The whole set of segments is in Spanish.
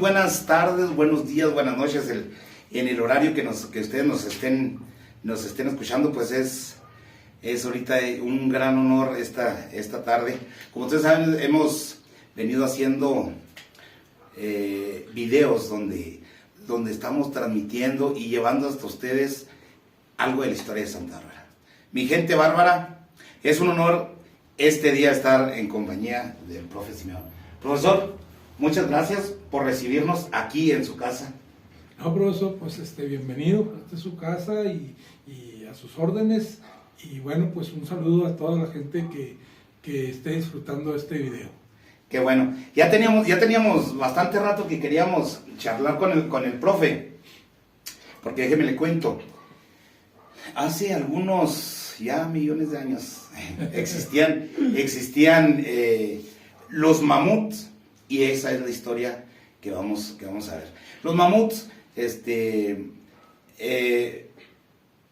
buenas tardes, buenos días, buenas noches. En el horario que ustedes nos estén escuchando, pues es ahorita un gran honor esta tarde. Como ustedes saben, hemos venido haciendo videos donde estamos transmitiendo y llevando hasta ustedes algo de la historia de Santa Bárbara. Mi gente bárbara, es un honor este día estar en compañía del profe Simeón. Profesor, muchas gracias por recibirnos aquí en su casa. No, profesor, pues bienvenido, esta es su casa y a sus órdenes. Y bueno, pues un saludo a toda la gente que esté disfrutando de este video. Qué bueno, ya teníamos bastante rato que queríamos charlar con el profe, porque déjeme le cuento, hace algunos ya millones de años existían los mamuts, y esa es la historia que vamos a ver. Los mamuts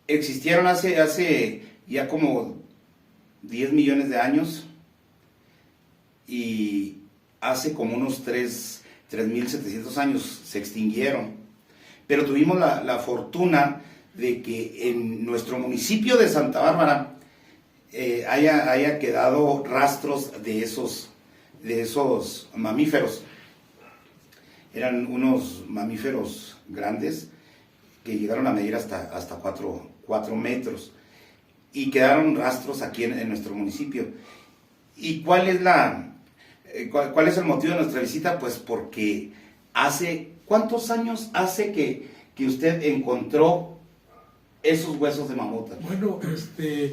existieron hace ya como 10 millones de años, y hace como unos 3.700 años se extinguieron. Pero tuvimos la fortuna de que en nuestro municipio de Santa Bárbara haya quedado rastros de esos mamíferos. Eran unos mamíferos grandes que llegaron a medir hasta 4 metros, y quedaron rastros aquí en nuestro municipio. ¿Y cuál es el motivo de nuestra visita? Pues porque ¿cuántos años hace que usted encontró esos huesos de mamut? Bueno,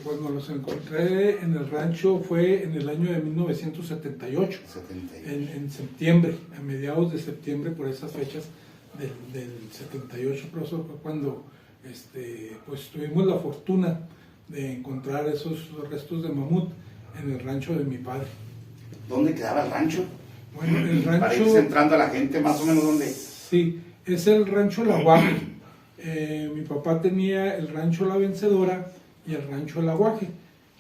cuando los encontré en el rancho fue en el año de 1978, en septiembre, a mediados de septiembre, por esas fechas del 78, profesor, fue cuando pues tuvimos la fortuna de encontrar esos restos de mamut en el rancho de mi padre. ¿Dónde quedaba el rancho? Bueno, el rancho... Para ir centrando a la gente, más o menos, ¿dónde? Sí, es el rancho La Guaje. Mi papá tenía el rancho La Vencedora y el rancho El Aguaje.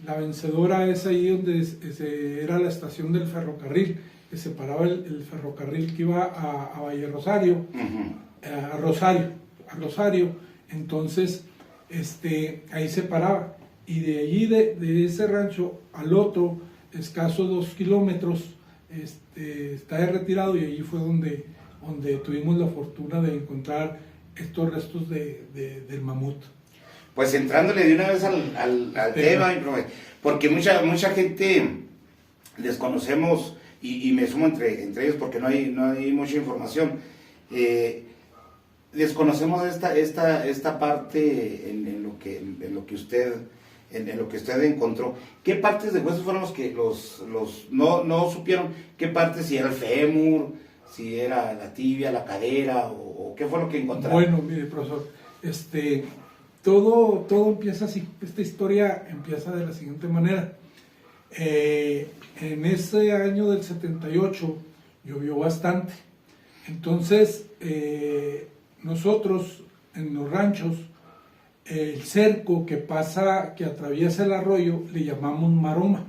La Vencedora es ahí donde era la estación del ferrocarril, que separaba el ferrocarril que iba a Valle Rosario, a Rosario. Entonces, ahí se paraba. Y de allí, de ese rancho al otro, escaso 2 kilómetros, está retirado, y allí fue donde tuvimos la fortuna de encontrar estos restos del mamut. Pues entrándole de una vez al tema, porque mucha gente desconocemos, y me sumo entre ellos porque no hay mucha información, desconocemos esta parte en lo que usted encontró. ¿Qué partes de huesos fueron los que no supieron? ¿Qué partes? Si era el fémur, si era la tibia, la cadera, o qué fue lo que encontraron. Bueno, mire, profesor, todo empieza así. Esta historia empieza de la siguiente manera. En ese año del 78 llovió bastante. Entonces, nosotros en los ranchos, el cerco que atraviesa el arroyo, le llamamos maroma.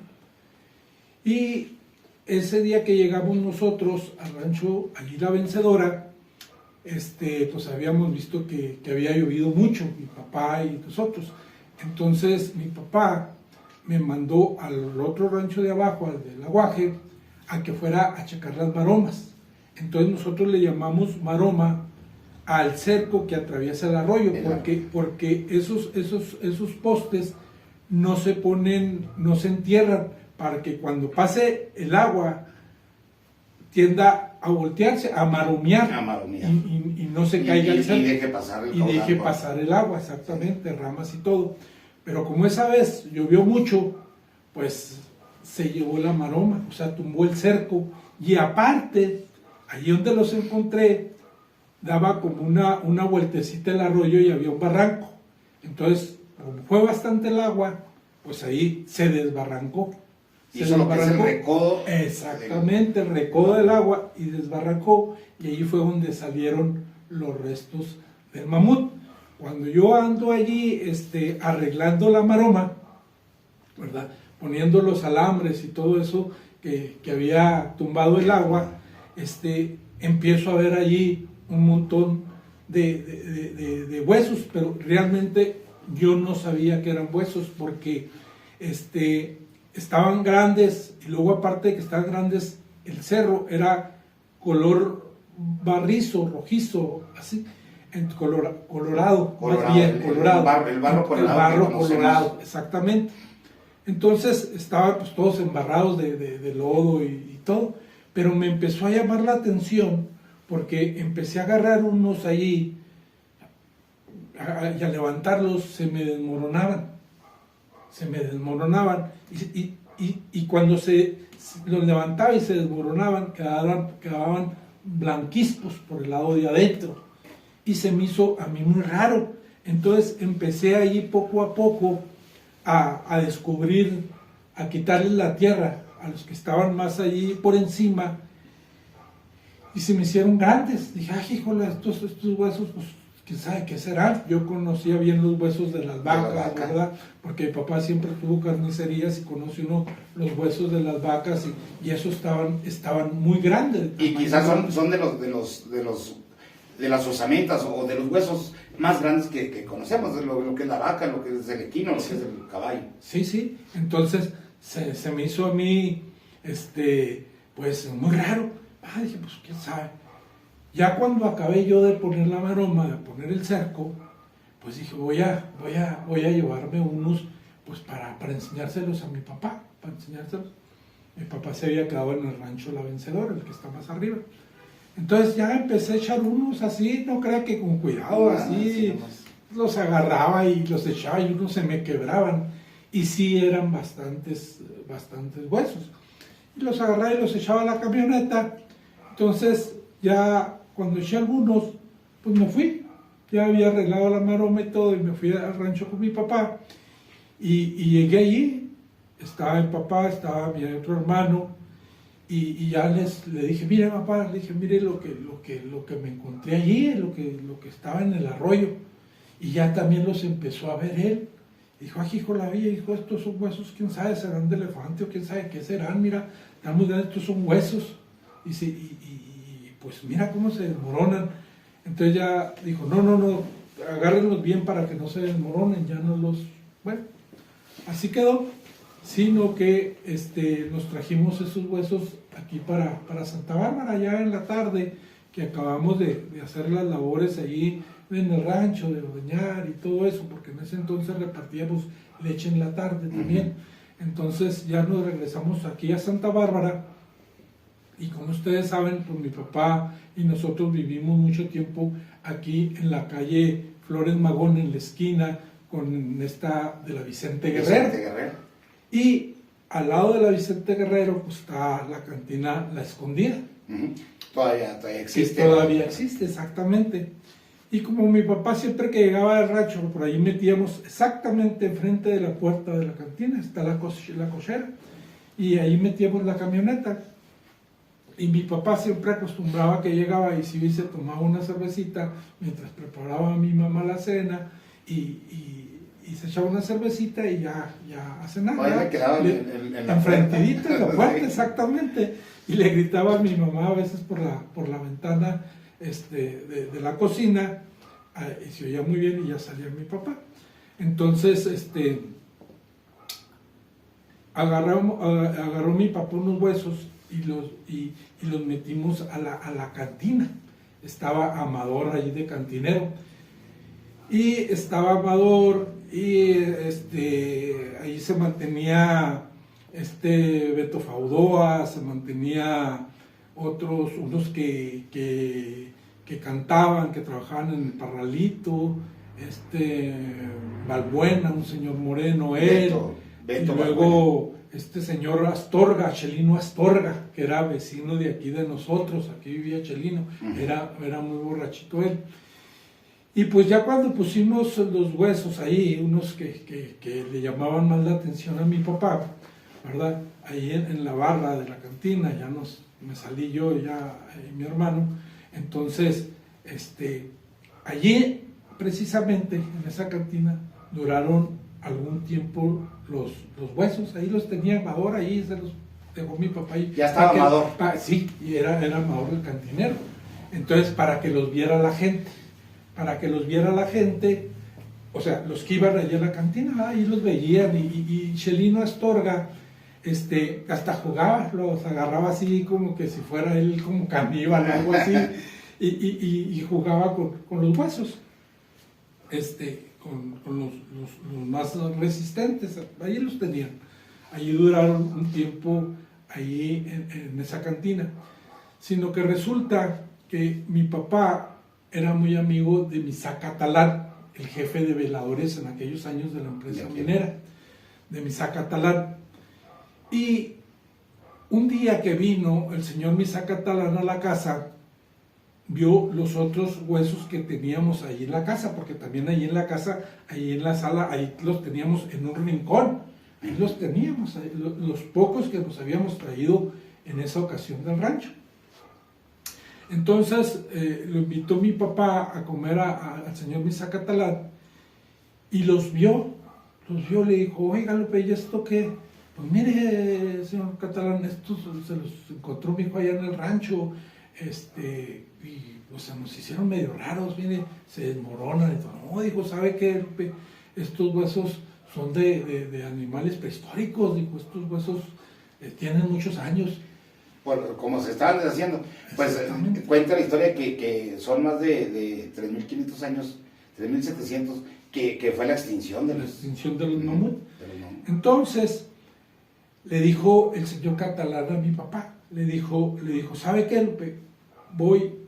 Y ese día que llegamos nosotros al rancho, allí La Vencedora, pues habíamos visto que había llovido mucho, mi papá y nosotros. Entonces mi papá me mandó al otro rancho de abajo, al del Aguaje, a que fuera a checar las maromas. Entonces nosotros le llamamos maroma al cerco que atraviesa el arroyo, porque esos postes no se entierran, para que cuando pase el agua tienda a voltearse, a maromear. Y no se caiga el cerco. Y deje pasar el agua, exactamente, ramas y todo. Pero como esa vez llovió mucho, pues se llevó la maroma, o sea, tumbó el cerco. Y aparte, allí donde los encontré, daba como una vueltecita el arroyo y había un barranco. Entonces, como fue bastante el agua, pues ahí se desbarrancó. Hizo lo que es el recodo. Exactamente, el recodo del agua, y desbarrancó, y ahí fue donde salieron los restos del mamut. Cuando yo ando allí arreglando la maroma, ¿verdad?, poniendo los alambres y todo eso que había tumbado el agua, empiezo a ver allí un montón de huesos, pero realmente yo no sabía que eran huesos porque estaban grandes, y luego aparte de que estaban grandes, el cerro era color barrizo, rojizo, así, colorado, más bien, colorado. El barro colorado. El barro colorado, exactamente. Entonces estaban pues todos embarrados de lodo y todo, pero me empezó a llamar la atención porque empecé a agarrar unos ahí y a levantarlos se me desmoronaban. Y cuando los levantaba y se desmoronaban, quedaban blanquizcos por el lado de adentro. Y se me hizo a mí muy raro. Entonces empecé ahí poco a poco a descubrir, a quitarles la tierra a los que estaban más allí por encima. Y se me hicieron grandes. Dije, ay, híjole, estos huesos, pues, quién sabe qué serán. Yo conocía bien los huesos de las vacas, ¿verdad? Porque mi papá siempre tuvo carnicerías y conoce uno los huesos de las vacas y esos estaban muy grandes. Y quizás son de las osamentas o de los huesos más grandes que conocemos, de lo que es la vaca, lo que es el equino, lo que es el caballo. Sí. Entonces se me hizo a mí, pues muy raro. Dije, pues quién sabe. Ya cuando acabé yo de poner la maroma, de poner el cerco, pues dije, voy a llevarme unos, pues para enseñárselos a mi papá, para enseñárselos. Mi papá se había quedado en el rancho La Vencedora, el que está más arriba. Entonces ya empecé a echar unos así, no crea que con cuidado, así, los agarraba y los echaba y unos se me quebraban. Y sí eran bastantes huesos. Y los agarraba y los echaba a la camioneta. Entonces ya cuando eché algunos, pues me fui. Ya había arreglado la maroma y todo y me fui al rancho con mi papá. Y llegué allí, estaba mi papá, estaba mi otro hermano. Y ya le dije, mire papá, le dije, mire lo que me encontré allí, lo que estaba en el arroyo. Y ya también los empezó a ver él. Dijo, ay, hijo, la vida, dijo, estos son huesos, quién sabe, serán de elefante o quién sabe qué serán, mira, están muy grandes, estos son huesos. Y pues mira cómo se desmoronan. Entonces ya dijo, no, agárrenlos bien para que no se desmoronen, ya no los... Bueno, así quedó, sino que nos trajimos esos huesos aquí para Santa Bárbara, ya en la tarde, que acabamos de hacer las labores allí en el rancho, de ordeñar y todo eso, porque en ese entonces repartíamos leche en la tarde también. Entonces ya nos regresamos aquí a Santa Bárbara, y como ustedes saben, pues mi papá y nosotros vivimos mucho tiempo aquí en la calle Flores Magón, en la esquina con esta de la Vicente Guerrero. Y al lado de la Vicente Guerrero pues está la cantina La Escondida. Todavía existe. Sí, todavía existe, exactamente. Y como mi papá siempre que llegaba al rancho, por ahí metíamos exactamente enfrente de la puerta de la cantina, está la cochera, y ahí metíamos la camioneta. Y mi papá siempre acostumbraba que llegaba y si se tomaba una cervecita mientras preparaba a mi mamá la cena y se echaba una cervecita y ya a cenar. Ahí me quedaba en la enfrentidito en la puerta, exactamente. Y le gritaba a mi mamá a veces por la ventana de la cocina, y se oía muy bien y ya salía mi papá. Entonces, agarró mi papá unos huesos y los metimos a la cantina. Estaba Amador allí de cantinero. Y estaba Amador y ahí se mantenía Beto Faudoa, se mantenía unos que cantaban, que trabajaban en el Parralito, Balbuena, un señor moreno, él, Beto y luego señor Astorga, Chelino Astorga, que era vecino de aquí de nosotros, aquí vivía Chelino, era muy borrachito él. Y pues ya cuando pusimos los huesos ahí, unos que le llamaban más la atención a mi papá, ¿verdad? Ahí en la barra de la cantina, ya me salí yo y mi hermano. Entonces, allí precisamente en esa cantina duraron algún tiempo los huesos, ahí los tenía Amador, ahí se los dejó mi papá. Ya estaba Amador. Sí, y era Amador el cantinero. Entonces, para que los viera la gente, o sea, los que iban allí a la cantina, ahí los veían, y Chelino Astorga, hasta jugaba, los agarraba así como que si fuera él como caníbal o algo así, y jugaba con los huesos, con los más resistentes, ahí los tenían, ahí duraron un tiempo, ahí en esa cantina, sino que resulta que mi papá era muy amigo de Misá Catalán, el jefe de veladores en aquellos años de la empresa minera, de Misá Catalán. Y un día que vino el señor Misá Catalán a la casa, vio los otros huesos que teníamos ahí en la casa, porque también ahí en la casa, ahí en la sala, ahí los teníamos en un rincón, ahí los teníamos, ahí, los pocos que nos habíamos traído en esa ocasión del rancho. Entonces lo invitó mi papá a comer al señor Misá Catalán y los vio, le dijo, oiga Lupe, ¿y esto qué? Pues mire, señor Catalán, estos se los encontró mi hijo allá en el rancho, y o sea, nos hicieron medio raros, mire, se desmoronan y todo. No, dijo, ¿sabe qué, Lupe? Estos huesos son de animales prehistóricos, dijo, estos huesos tienen muchos años. Como se estaban deshaciendo, pues cuenta la historia que son más de 3.500 años, 3.700, que fue la extinción de los mamut. Entonces, le dijo el señor Catalán a mi papá, le dijo, ¿sabe qué, Lupe?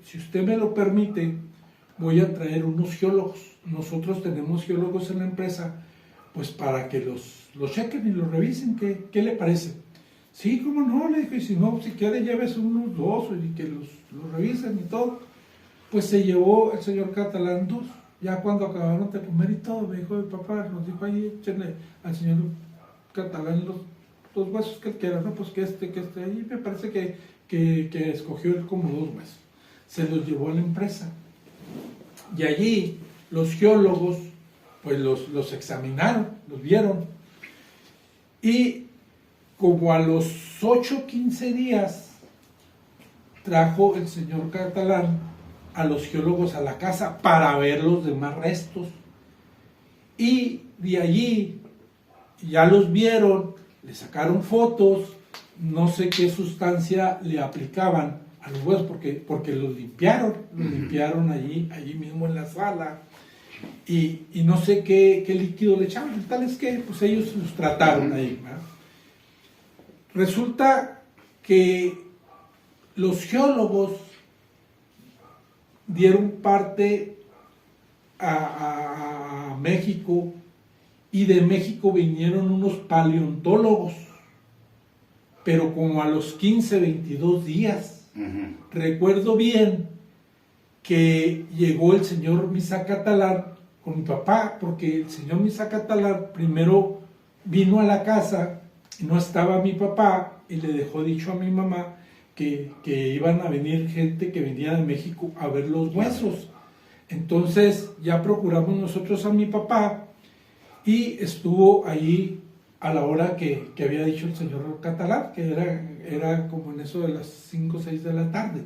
Si usted me lo permite, voy a traer unos geólogos. Nosotros tenemos geólogos en la empresa, pues para que los chequen y los revisen, ¿qué le parece? Sí, cómo no, le dije, y si no, si quiere llévese unos dos y que los revisen y todo. Pues se llevó el señor Catalán dos, ya cuando acabaron de comer y todo, me dijo, papá, nos dijo ahí, échenle al señor Catalán los huesos que él quiera, no, pues que ahí me parece que escogió él como dos huesos. Se los llevó a la empresa. Y allí los geólogos, pues los examinaron, los vieron, y como a los 8 o 15 días trajo el señor Catalán a los geólogos a la casa para ver los demás restos, y de allí ya los vieron, le sacaron fotos, no sé qué sustancia le aplicaban a los huesos, porque los limpiaron allí mismo en la sala, y no sé qué líquido le echaban, tal es que pues ellos los trataron ahí, ¿verdad? Resulta que los geólogos dieron parte a México, y de México vinieron unos paleontólogos, pero como a los 15, 22 días. Recuerdo bien que llegó el señor Misá Catalán con mi papá, porque el señor Misá Catalán primero vino a la casa y no estaba mi papá, y le dejó dicho a mi mamá que iban a venir gente que venía de México a ver los huesos. Entonces ya procuramos nosotros a mi papá, y estuvo ahí a la hora que había dicho el señor Catalán, que era como en eso de las 5 o 6 de la tarde.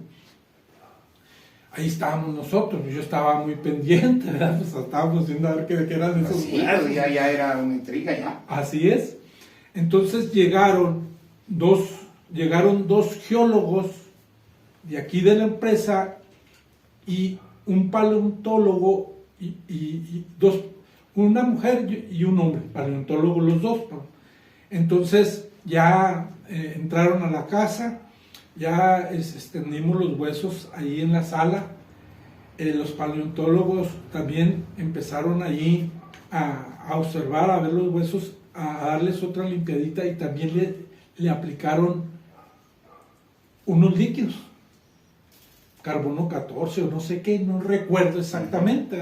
Ahí estábamos nosotros, yo estaba muy pendiente, ¿verdad? Pues estábamos viendo a ver qué eran esos huesos. Ya era una intriga ya. Así es. Entonces llegaron dos geólogos de aquí de la empresa, y un paleontólogo, y una mujer y un hombre, paleontólogo los dos. Entonces ya entraron a la casa, ya extendimos los huesos ahí en la sala. Los paleontólogos también empezaron allí a observar, a ver los huesos, a darles otra limpiadita, y también le aplicaron unos líquidos, carbono 14 o no sé qué, no recuerdo exactamente,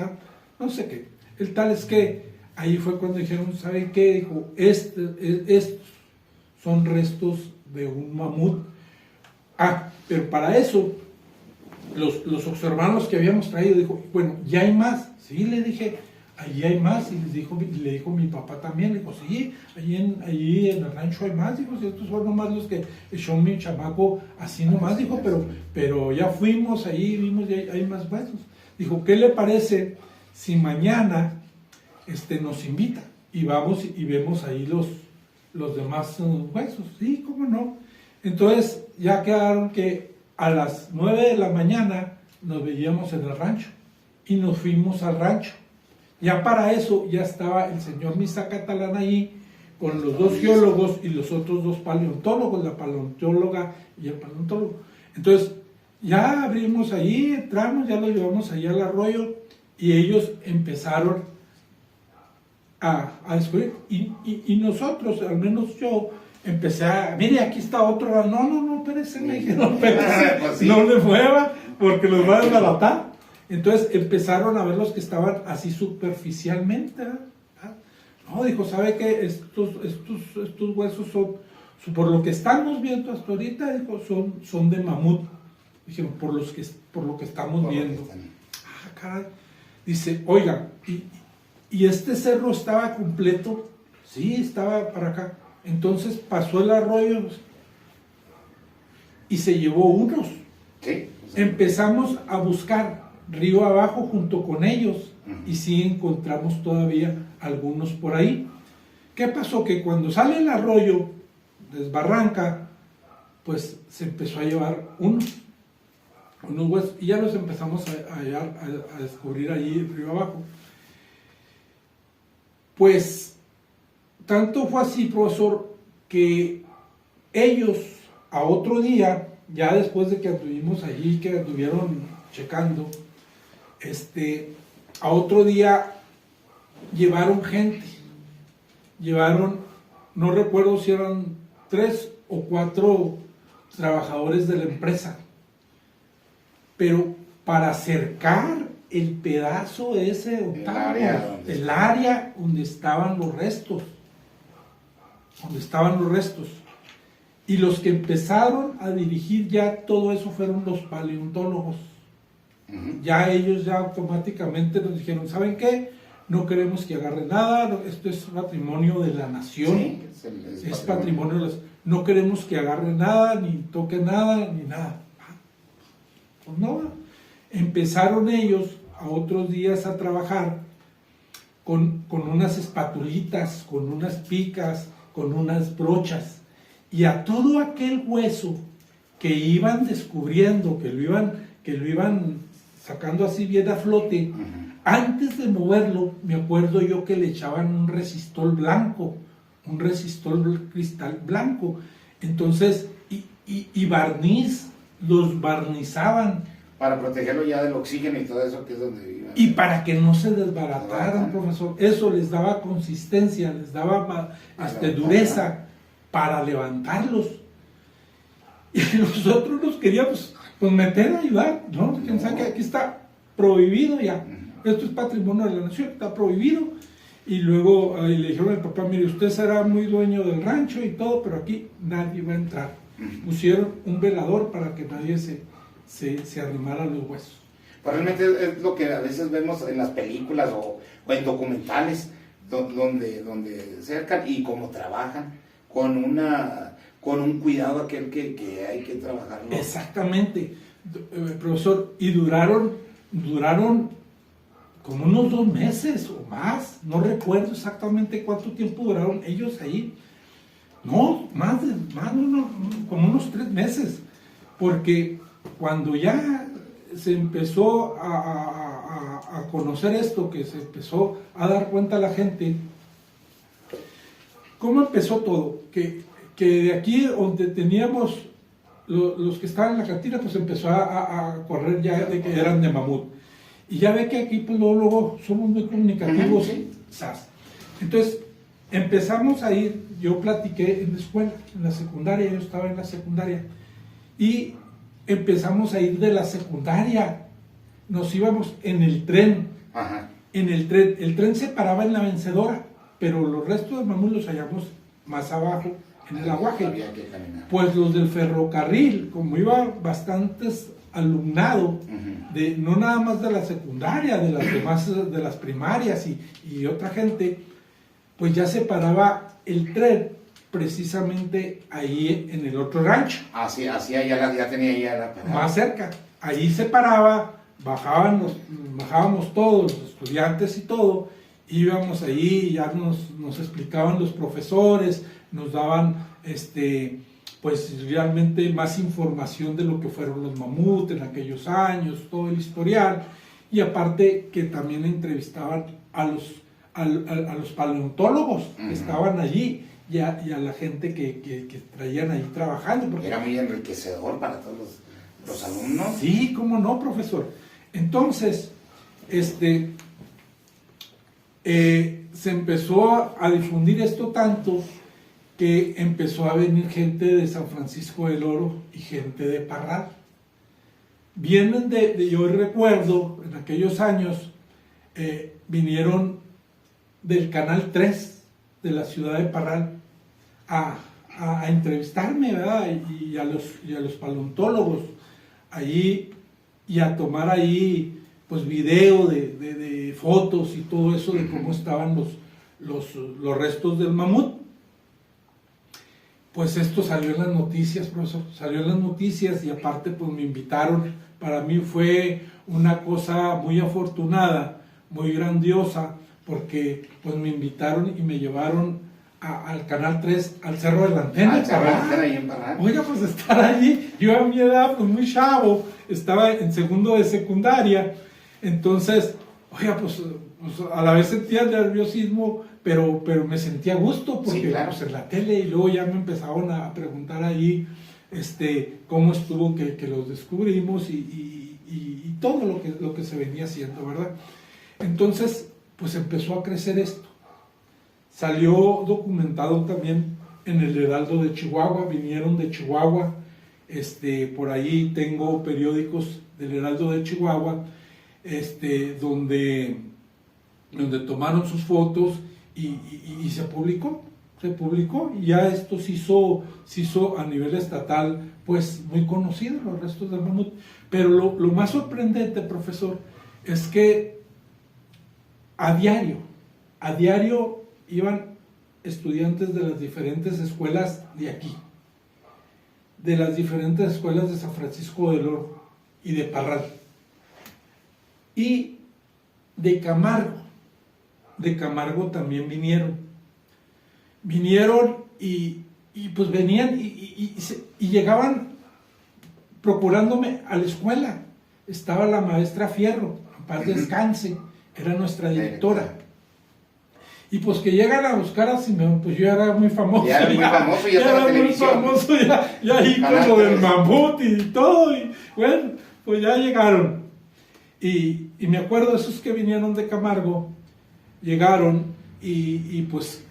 no sé qué. El tal es que ahí fue cuando dijeron, ¿saben qué? Dijo, estos son restos de un mamut. Pero para eso, los observaron los que habíamos traído. Dijo, bueno, ¿ya hay más? Sí, le dije, allí hay más, y le dijo mi papá también, le dijo, sí, allí en el rancho hay más, dijo, si estos son nomás los que echó mi chamaco así nomás, dijo, pero ya fuimos ahí, vimos, y hay más huesos. Dijo, ¿qué le parece si mañana nos invita y vamos y vemos ahí los demás huesos? Sí, cómo no. Entonces ya quedaron que a las 9 de la mañana nos veíamos en el rancho y nos fuimos al rancho. Ya para eso ya estaba el señor Misa Catalán allí con los dos geólogos y los otros dos paleontólogos, la paleontóloga y el paleontólogo. Entonces ya abrimos ahí, entramos, ya lo llevamos allá al arroyo y ellos empezaron a descubrir. Y nosotros, al menos yo, empecé a, mire, aquí está otro. No, espérese, me dijeron, espérese, pues sí. No le mueva porque los va a desbaratar. Entonces empezaron a ver los que estaban así superficialmente. No, dijo, ¿sabe qué? Estos huesos son, por lo que estamos viendo hasta ahorita, dijo, son de mamut. Dijeron, por lo que estamos viendo. Caray. Dice, oiga, ¿y este cerro estaba completo? Sí, estaba para acá. Entonces pasó el arroyo y se llevó unos. ¿Sí? Empezamos a buscar río abajo junto con ellos y sí encontramos todavía algunos por ahí. ¿Qué pasó? Que cuando sale el arroyo, desbarranca, pues se empezó a llevar unos huesos y ya los empezamos a descubrir allí río abajo. Pues tanto fue así, profesor, que ellos a otro día, ya después de que anduvimos allí, que anduvieron checando, a otro día llevaron gente, no recuerdo si eran 3 o 4 trabajadores de la empresa, pero para acercar el pedazo ese octavo, el área donde estaban los restos, y los que empezaron a dirigir ya todo eso fueron los paleontólogos. Ya ellos ya automáticamente nos dijeron, ¿saben qué? No queremos que agarre nada, esto es patrimonio de la nación, sí, es patrimonio, no queremos que agarre nada, ni toque nada, ni nada. Pues no, empezaron ellos a otros días a trabajar con unas espatulitas, con unas picas, con unas brochas, y a todo aquel hueso que iban descubriendo, que lo iban sacando así bien a flote, antes de moverlo, me acuerdo yo que le echaban un resistol blanco, un resistol cristal blanco, entonces, y barniz, los barnizaban. Para protegerlo ya del oxígeno y todo eso, que es donde viven. Y para que no se desbarataran, profesor, eso les daba consistencia, les daba dureza para levantarlos. Y nosotros nos queríamos meter a ayudar, ¿no? Pensar que aquí está prohibido ya. Esto es patrimonio de la nación, está prohibido. Y luego le dijeron al papá, mire, usted será muy dueño del rancho y todo, pero aquí nadie va a entrar. Pusieron un velador para que nadie se arrimara a los huesos. Pues realmente es lo que a veces vemos en las películas o en documentales donde cercan y cómo trabajan con un cuidado aquel que hay que trabajarlo. Exactamente, profesor, y duraron como unos 2 meses o más, no recuerdo exactamente cuánto tiempo duraron ellos ahí, no, como unos 3 meses, porque cuando ya se empezó a conocer esto, que se empezó a dar cuenta la gente, ¿cómo empezó todo? Que de aquí donde teníamos los que estaban en la cantina, pues empezó a correr ya de que eran de mamut. Y ya ve que aquí pues luego somos muy comunicativos. Sí. Entonces empezamos a ir, yo platiqué en la escuela, en la secundaria, yo estaba en la secundaria, y empezamos a ir de la secundaria, nos íbamos en el tren, el tren se paraba en la Vencedora, pero los restos de mamut los hallamos más abajo, en el aguaje. Pues los del ferrocarril, como iban bastantes alumnado, de, no nada más de la secundaria, de las demás, de las primarias y otra gente, pues ya se paraba el tren precisamente ahí en el otro rancho. Así ya tenía ya la parada. Más cerca. Ahí se paraba, bajábamos todos, los estudiantes y todo, íbamos ahí, ya nos explicaban los profesores, nos daban pues realmente más información de lo que fueron los mamut en aquellos años, todo el historial, y aparte que también entrevistaban a los paleontólogos que estaban allí y a la gente que traían ahí trabajando. Porque era muy enriquecedor para todos los alumnos. Sí, cómo no, profesor. Entonces, se empezó a difundir esto tanto que empezó a venir gente de San Francisco del Oro y gente de Parral. Vienen yo recuerdo, en aquellos años, vinieron del Canal 3 de la ciudad de Parral a entrevistarme, ¿verdad? Y a los paleontólogos allí, y a tomar ahí pues video de fotos y todo eso de cómo estaban los restos del mamut. Pues esto salió en las noticias, profesor, salió en las noticias, y aparte pues me invitaron. Para mí fue una cosa muy afortunada, muy grandiosa, porque pues me invitaron y me llevaron al Canal 3, al Cerro de la Antena. Al Cerro de la Antena ahí en Parral. Oiga, pues estar allí, yo a mi edad, pues muy chavo, estaba en segundo de secundaria, entonces, oiga, pues a la vez sentía el nerviosismo, pero me sentía a gusto, porque sí, claro. Pues, en la tele, y luego ya me empezaron a preguntar allí cómo estuvo que los descubrimos y todo lo que se venía haciendo, ¿verdad? Entonces, pues empezó a crecer esto. Salió documentado también en el Heraldo de Chihuahua, vinieron de Chihuahua, por ahí tengo periódicos del Heraldo de Chihuahua, donde tomaron sus fotos y se publicó, y ya esto se hizo a nivel estatal, pues muy conocido, los restos del mamut. Pero lo más sorprendente, profesor, es que a diario iban estudiantes de las diferentes escuelas de aquí, de las diferentes escuelas de San Francisco del Oro y de Parral, y de Camargo también vinieron y pues venían y llegaban procurándome a la escuela. Estaba la maestra Fierro, en paz descanse, era nuestra directora. Y pues que llegan a buscar a Simeón, pues yo era muy famoso. Ya era muy famoso, ya estaba en televisión. Ya ahí con lo del mamut y todo, y bueno, pues ya llegaron. Y me acuerdo, esos que vinieron de Camargo, llegaron y pues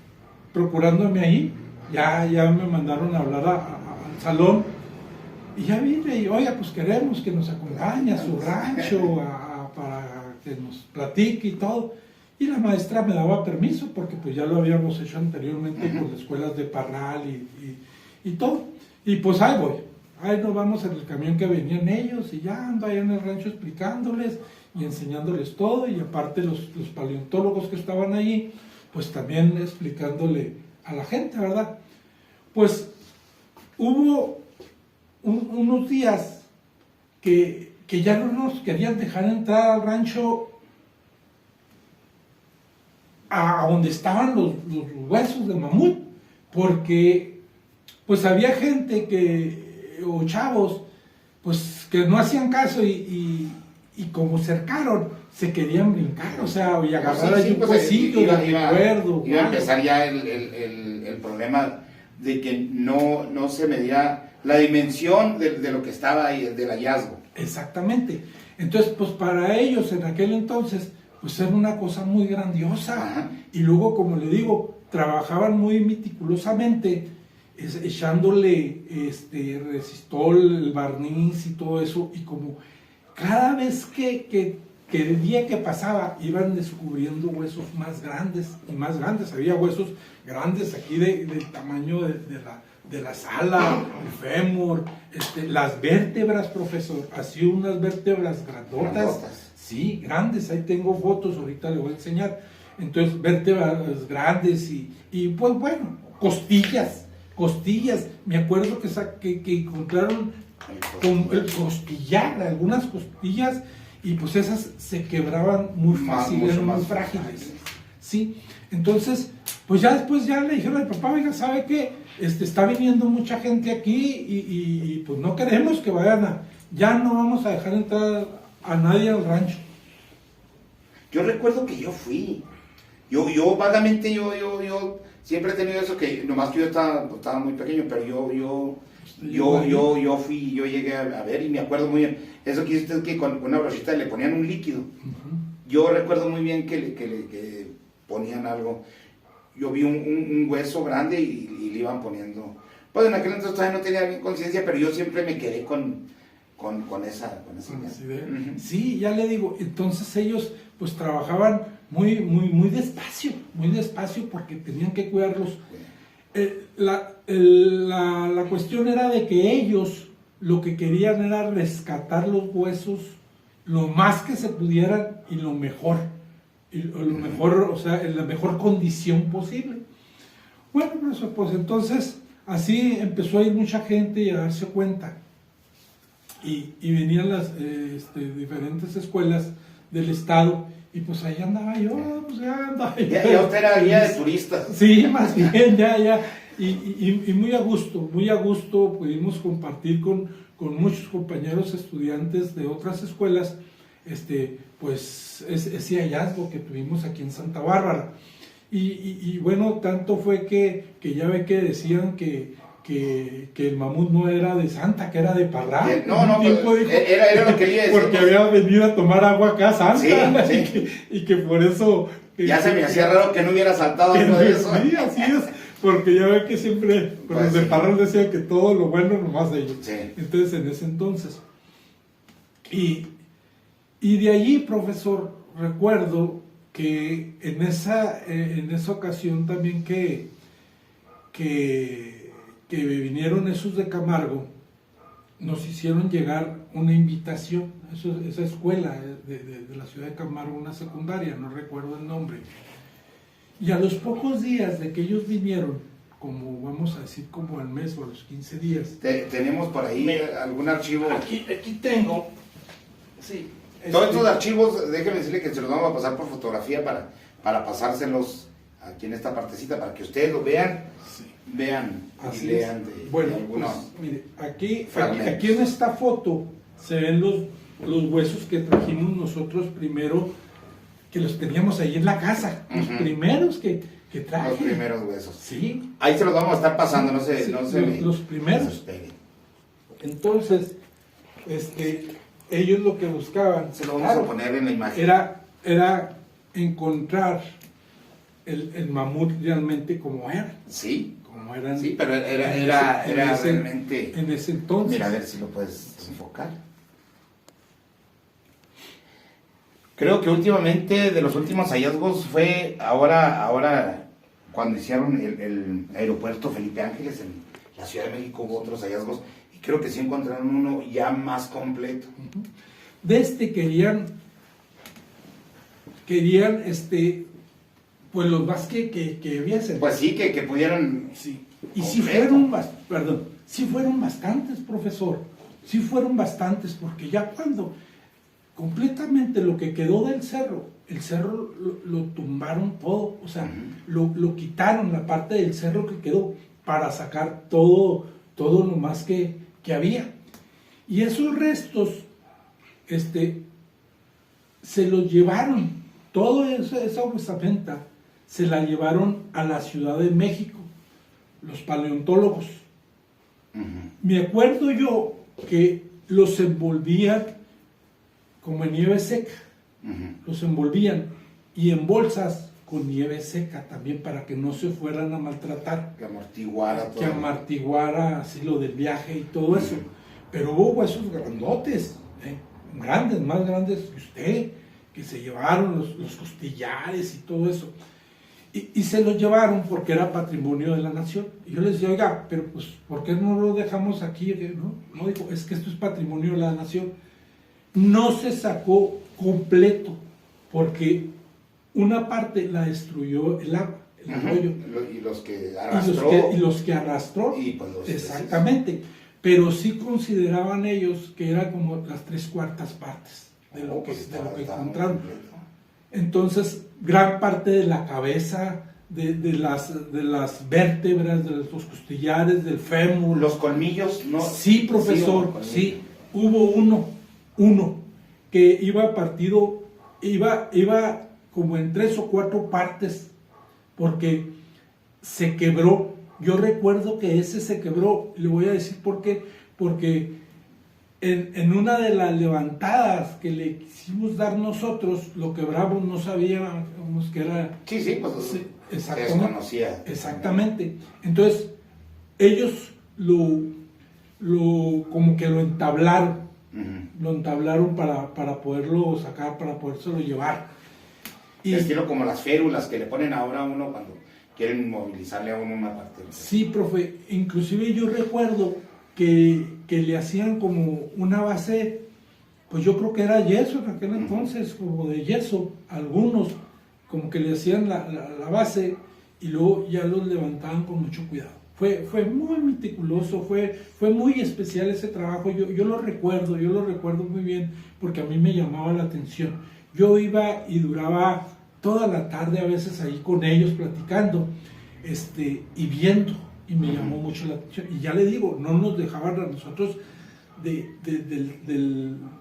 procurándome ahí, ya me mandaron a hablar al salón, y ya vine, y oiga, pues queremos que nos acompañe a su rancho, para que nos platique y todo. Y la maestra me daba permiso, porque pues ya lo habíamos hecho anteriormente con las escuelas de Parral y todo. Y pues ahí voy, ahí nos vamos en el camión que venían ellos, y ya ando allá en el rancho explicándoles y enseñándoles todo, y aparte los paleontólogos que estaban allí, pues también explicándole a la gente, ¿verdad? Pues hubo unos días que ya no nos querían dejar entrar al rancho a donde estaban los huesos de mamut, porque pues había gente o chavos, pues que no hacían caso y como cercaron, se querían brincar, o sea, y agarrar allí un huesillo de recuerdo. Iba a empezar ya el problema de que no se medía la dimensión de lo que estaba ahí, del hallazgo. Exactamente. Entonces, pues para ellos en aquel entonces, pues era una cosa muy grandiosa. Ajá. Y luego, como le digo, trabajaban muy meticulosamente, echándole resistol, el barniz y todo eso, y como cada vez que el día que pasaba iban descubriendo huesos más grandes y más grandes. Había huesos grandes aquí del tamaño de la sala, el fémur, las vértebras, profesor, así unas vértebras grandotas, sí, grandes, ahí tengo fotos, ahorita le voy a enseñar. Entonces, vértebras grandes y pues bueno, costillas, me acuerdo que encontraron con el costillar, algunas costillas, y pues esas se quebraban muy fácil, eran muy frágiles, ¿sí? Entonces, pues ya después ya le dijeron al papá, oiga, ¿sabe qué? Está viniendo mucha gente aquí y pues no queremos que vayan ya no vamos a dejar entrar a nadie al rancho. Yo recuerdo que yo fui, yo vagamente, yo siempre he tenido eso, que nomás que yo estaba muy pequeño, pero yo fui, yo llegué a ver y me acuerdo muy bien, eso que dice usted que con una brochita le ponían un líquido. Yo recuerdo muy bien que ponían algo, yo vi un hueso grande y le iban poniendo, pues en aquel entonces todavía no tenía bien conciencia, pero yo siempre me quedé con esa idea. Sí, ya le digo, entonces ellos pues trabajaban muy despacio porque tenían que cuidarlos. La cuestión era de que ellos lo que querían era rescatar los huesos lo más que se pudieran y lo mejor, o sea, en la mejor condición posible. Bueno, pues entonces así empezó a ir mucha gente y a darse cuenta. Y venían las diferentes escuelas del estado y pues ahí andaba yo, pues ya andaba yo. Ya usted era guía de turistas. Sí, más bien, ya. Y muy a gusto pudimos compartir con muchos compañeros estudiantes de otras escuelas, pues ese hallazgo que tuvimos aquí en Santa Bárbara. Y bueno, tanto fue que ya ve que decían que el mamut no era de Santa, que era de Parrá. No, dijo, era lo que le iba a decir. Porque había venido a tomar agua acá a Santa. Sí. Y que por eso... Ya se me hacía raro que no hubiera saltado algo de eso. Sí, así es. Porque ya ve que siempre, pues los de Parrá decían que todo lo bueno nomás de ellos. Sí. Entonces, en ese entonces. Y de allí, profesor, recuerdo que en esa ocasión también que vinieron esos de Camargo, nos hicieron llegar una invitación, esa escuela de la ciudad de Camargo, una secundaria, no recuerdo el nombre. Y a los pocos días de que ellos vinieron, como vamos a decir como al mes o a los 15 días. ¿Tenemos por ahí algún archivo? Aquí tengo, sí. Todos estos archivos, déjenme decirle que se los vamos a pasar por fotografía para pasárselos aquí en esta partecita, para que ustedes lo vean. Sí. Vean así y lean bueno, algunos. pues, mire, aquí en esta foto se ven los huesos que trajimos nosotros primero, que los teníamos ahí en la casa, los primeros que traje. Los primeros huesos. Sí. Ahí se los vamos a estar pasando, no se los primeros. Entonces, ellos lo que buscaban, se lo vamos a poner en la imagen. Era encontrar el mamut realmente como era. Sí. Como eran. Sí, pero era realmente. En ese entonces. Mira, a ver si lo puedes enfocar. Creo que últimamente, de los últimos hallazgos, fue ahora cuando hicieron el aeropuerto Felipe Ángeles en la Ciudad de México, hubo otros hallazgos, y creo que sí encontraron uno ya más completo. De querían pues los más que viesen. Pues sí, que pudieran. Sí. Y sí fueron bastantes, profesor. Sí fueron bastantes, porque ya cuando completamente lo que quedó del cerro, el cerro lo tumbaron todo, o sea, lo quitaron, la parte del cerro que quedó, para sacar todo lo más que había. Y esos restos, se los llevaron, toda esa osamenta se la llevaron a la Ciudad de México, los paleontólogos. Me acuerdo yo que los envolvían como en nieve seca, los envolvían, y en bolsas con nieve seca también, para que no se fueran a maltratar, que amortiguara todo. Que amortiguara así lo del viaje y todo eso. Pero hubo huesos grandotes, grandes, más grandes que usted, que se llevaron los costillares y todo eso. Y se lo llevaron porque era patrimonio de la nación. Y yo les decía, oiga, pero pues, ¿por qué no lo dejamos aquí? No, dijo, es que esto es patrimonio de la nación. No se sacó completo, porque una parte la destruyó el agua, el arroyo. Y los que arrastró. Y los que arrastró. Y pues los exactamente. Pero sí consideraban ellos que era como las 3/4 partes de lo que encontraron. Entonces, gran parte de la cabeza, de las vértebras, de los costillares, del fémur. Los colmillos, ¿no? Sí, profesor, sí. Hubo uno que iba partido, iba como en 3 o 4 partes, porque se quebró. Yo recuerdo que ese se quebró, le voy a decir por qué, porque en una de las levantadas que le quisimos dar nosotros, lo quebramos, no sabíamos que era... Sí, pues sí, se desconocía. Exactamente. Entonces, ellos como que lo entablaron, para poderlo sacar, para podérselo llevar. Y estilo como las férulas que le ponen ahora a uno cuando quieren movilizarle a uno una parte. Sí, profe, inclusive yo recuerdo que le hacían como una base, pues yo creo que era yeso en aquel entonces, como de yeso, algunos, como que le hacían la base y luego ya los levantaban con mucho cuidado. Fue muy meticuloso, fue muy especial ese trabajo, yo lo recuerdo muy bien, porque a mí me llamaba la atención. Yo iba y duraba toda la tarde a veces ahí con ellos platicando, y viendo, y me llamó mucho la atención. Y ya le digo, no nos dejaban a nosotros de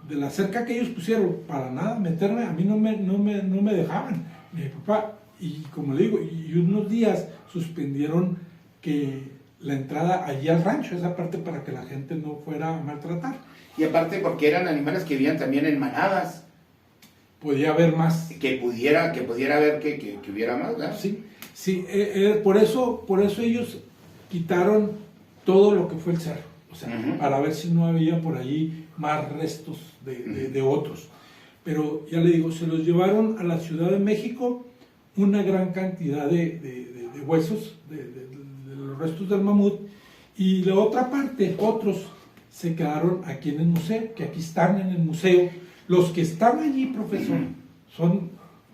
la cerca que ellos pusieron, para nada meterme, a mí no me dejaban. Mi papá, y como le digo, y unos días suspendieron que la entrada allí al rancho, esa parte, para que la gente no fuera a maltratar. Y aparte porque eran animales que vivían también en manadas. Podía haber más. Que pudiera haber que hubiera más, ¿verdad? Sí, por eso ellos quitaron todo lo que fue el cerro, o sea, para ver si no había por allí más restos de otros. Pero ya le digo, se los llevaron a la Ciudad de México una gran cantidad de huesos, de los restos del mamut, y la otra parte, otros se quedaron aquí en el museo, que aquí están en el museo. Los que están allí, profesor, son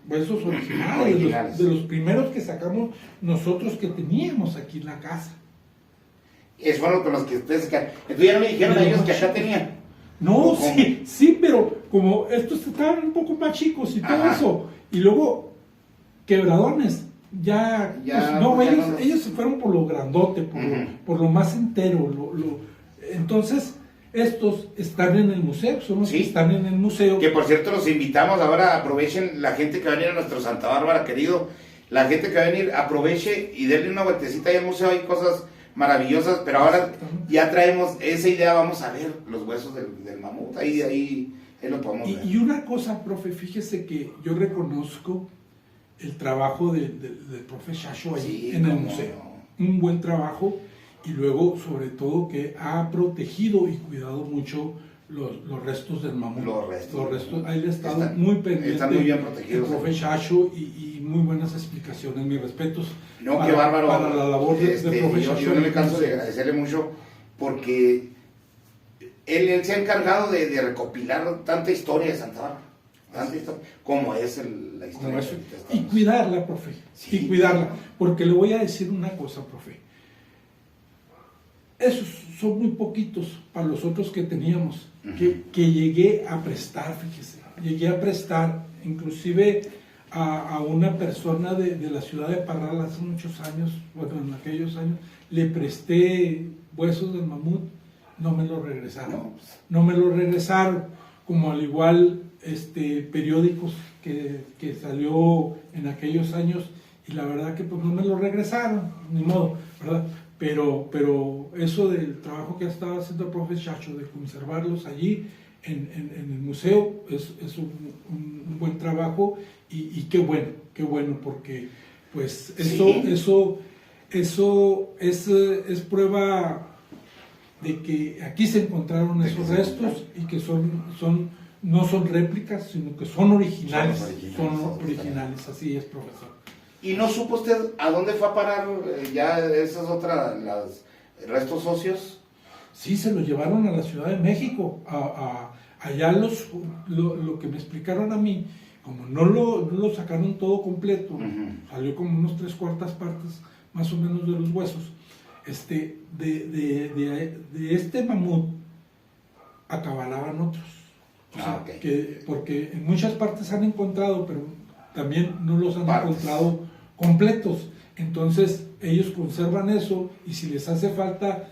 huesos originales, de los primeros que sacamos nosotros, que teníamos aquí en la casa. Es bueno con los que ustedes... Entonces ya no me dijeron a ellos que allá tenían. No, sí, pero como estos estaban un poco más chicos y todo eso, y luego quebradones, ellos se fueron por lo grandote, por lo más entero. Entonces, estos están en el museo, son los que están en el museo. Que por cierto los invitamos ahora, aprovechen, la gente que va a venir a nuestro Santa Bárbara querido, la gente que va a venir, aproveche y denle una vueltecita ahí al museo, hay cosas maravillosas, pero ahora ya traemos esa idea, vamos a ver los huesos del mamut, ahí lo podemos ver. Y una cosa, profe, fíjese que yo reconozco el trabajo del profe Chacho ahí en el museo, un buen trabajo. Y luego, sobre todo, que ha protegido y cuidado mucho los restos del mamut. Los restos, ahí le ha estado muy pendiente. Están muy bien protegidos. El profe Chacho, y muy buenas explicaciones. Mis respetos. No, qué bárbaro. Para la labor del profe Chacho. Yo no me canso de agradecerle mucho, porque él se ha encargado de recopilar tanta historia de Santa Bárbara. Como es la historia. Y cuidarla, profe. Y cuidarla. Porque le voy a decir una cosa, profe. Esos son muy poquitos para los otros que teníamos, que llegué a prestar, fíjese. Llegué a prestar, inclusive a una persona de la ciudad de Parral hace muchos años, bueno, en aquellos años, le presté huesos del mamut, no me lo regresaron. No me lo regresaron, como al igual periódicos que salió en aquellos años, y la verdad que pues no me lo regresaron, ni modo, ¿verdad? Pero eso del trabajo que ha estado haciendo el profe Chacho, de conservarlos allí en el museo, es un buen trabajo, y qué bueno, porque pues eso es prueba de que aquí se encontraron esos restos, y que no son réplicas, sino que son originales. Son originales, así es, profesor. ¿Y no supo usted a dónde fue a parar ya esas otras, los restos óseos? Sí, se los llevaron a la Ciudad de México. Allá lo que me explicaron a mí, como no lo sacaron todo completo, salió como unos 3/4 partes más o menos de los huesos. De este mamut acabalaban otros. O sea, okay. porque en muchas partes han encontrado, pero también no los han Partes. encontrado completos. Entonces ellos conservan eso y si les hace falta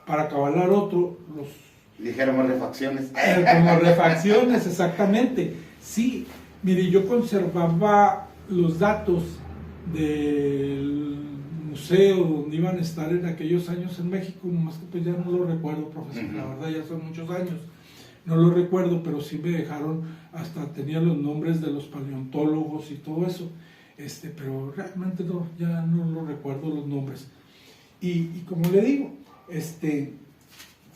para acabalar otro, los Dijéramos refacciones. como refacciones, exactamente. Sí, mire, yo conservaba los datos del museo donde iban a estar en aquellos años en México, nomás que pues ya no lo recuerdo, profesor, la verdad ya son muchos años. No lo recuerdo, pero sí me dejaron, hasta tenía los nombres de los paleontólogos y todo eso, pero realmente no, ya no lo recuerdo los nombres. Y como le digo,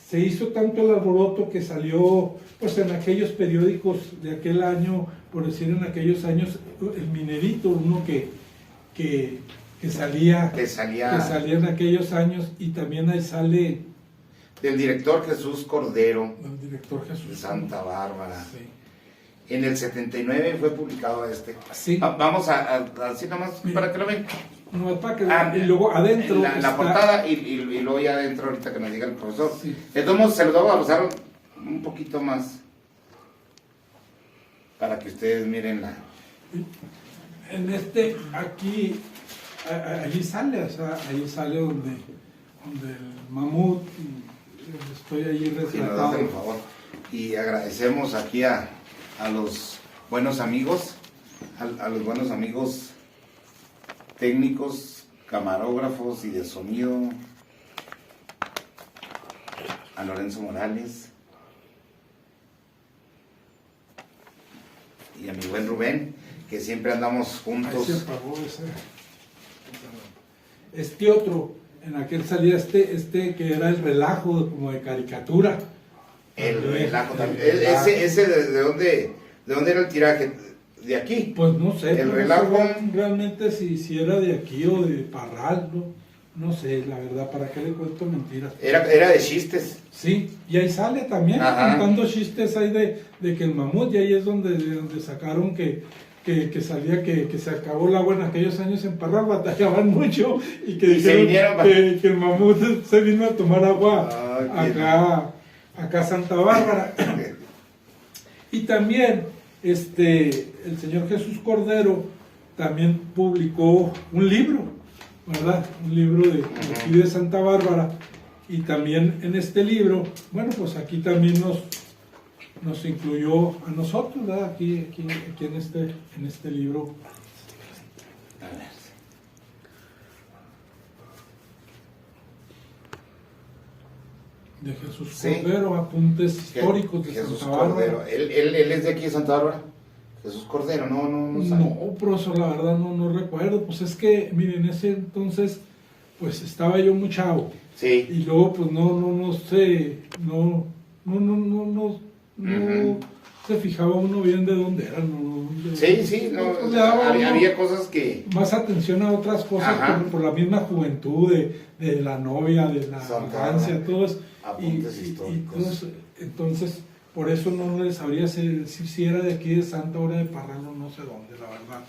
se hizo tanto el alboroto que salió pues en aquellos periódicos de aquel año, por decir en aquellos años, el Minerito, uno que salía en aquellos años, y también ahí sale del director Jesús Cordero, el director Jesús de Santa Bárbara. Sí. En el 79 fue publicado este. Sí. Vamos a así nomás para que lo vean. No, es para que y luego adentro la portada y luego ya adentro ahorita que nos diga el profesor. Sí. Entonces se los vamos a pasar un poquito más para que ustedes miren la. En aquí, allí sale, o sea, ahí sale donde el mamut, estoy allí Si nos retratado. hacen el favor. Y agradecemos aquí a los buenos amigos, a los buenos amigos técnicos, camarógrafos y de sonido, a Lorenzo Morales y a mi buen Rubén, que siempre andamos Ahí juntos. se apagó ese. Otro, en aquel salía que era el relajo, como de caricatura. El relajo también. El relajo. Ese ¿de dónde era el tiraje? ¿De aquí? Pues no sé, El no relajo. sé realmente si era de aquí o de Parral, no sé, la verdad, ¿para qué le cuento mentiras? Era de chistes. Sí, y ahí sale también, Ajá. contando chistes ahí de que el mamut, y ahí es donde sacaron que salía que se acabó el agua en aquellos años en Parral, batallaban mucho, y que Y se dijeron vinieron que el mamut se vino a tomar agua acá a Santa Bárbara. Y también el señor Jesús Cordero también publicó un libro, ¿verdad? Un libro de aquí de Santa Bárbara. Y también en este libro, bueno, pues aquí también nos incluyó a nosotros, ¿verdad? Aquí en este libro. A ver. De Jesús Sí. Cordero, apuntes históricos de Jesús Santa Bárbara. Cordero. Él es de aquí de Santa Bárbara. Jesús Cordero, no sabe. No, profesor, la verdad no recuerdo. Pues es que, miren, en ese entonces, pues estaba yo muy chavo. Sí. Y luego, pues no sé, no se fijaba uno bien de dónde era. Sí, no, Pues le daba había cosas que. más atención a otras cosas Ajá. por la misma juventud de la novia, de la Santa infancia, Bárbara. todo eso. Apuntes históricos. todo eso. Entonces, por eso no les sabría decir si era de aquí de Santa o de Parral, no sé dónde, la verdad.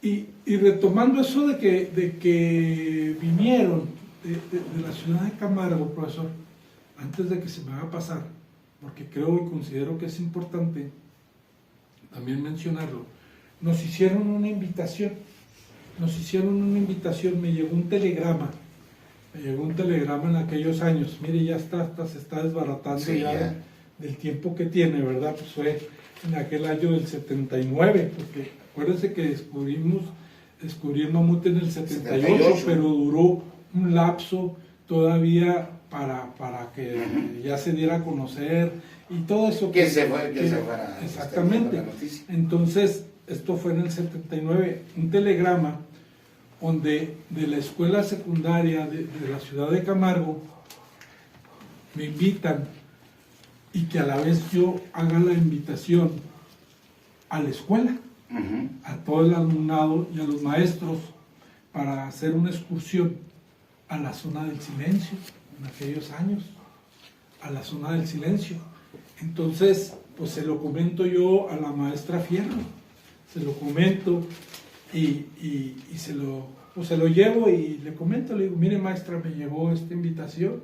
Y retomando eso de que vinieron de la ciudad de Camargo, profesor, antes de que se me haga pasar, porque creo y considero que es importante también mencionarlo, nos hicieron una invitación, me llegó un telegrama en aquellos años, mire, ya se está desbaratando Sí, ya. del tiempo que tiene, ¿verdad? Pues fue en aquel año del 79, porque acuérdense que descubrí el mamut en el 78, pero duró un lapso todavía para que ya se diera a conocer y todo eso. Que se fuera. Exactamente. La noticia. Entonces, esto fue en el 79, un telegrama donde de la escuela secundaria de la ciudad de Camargo me invitan y que a la vez yo haga la invitación a la escuela, a todo el alumnado y a los maestros para hacer una excursión a la zona del silencio, en aquellos años, a la zona del silencio. Entonces, pues se lo comento yo a la maestra Fierro, se lo comento y se lo llevo y le comento, le digo, mire maestra, me llegó esta invitación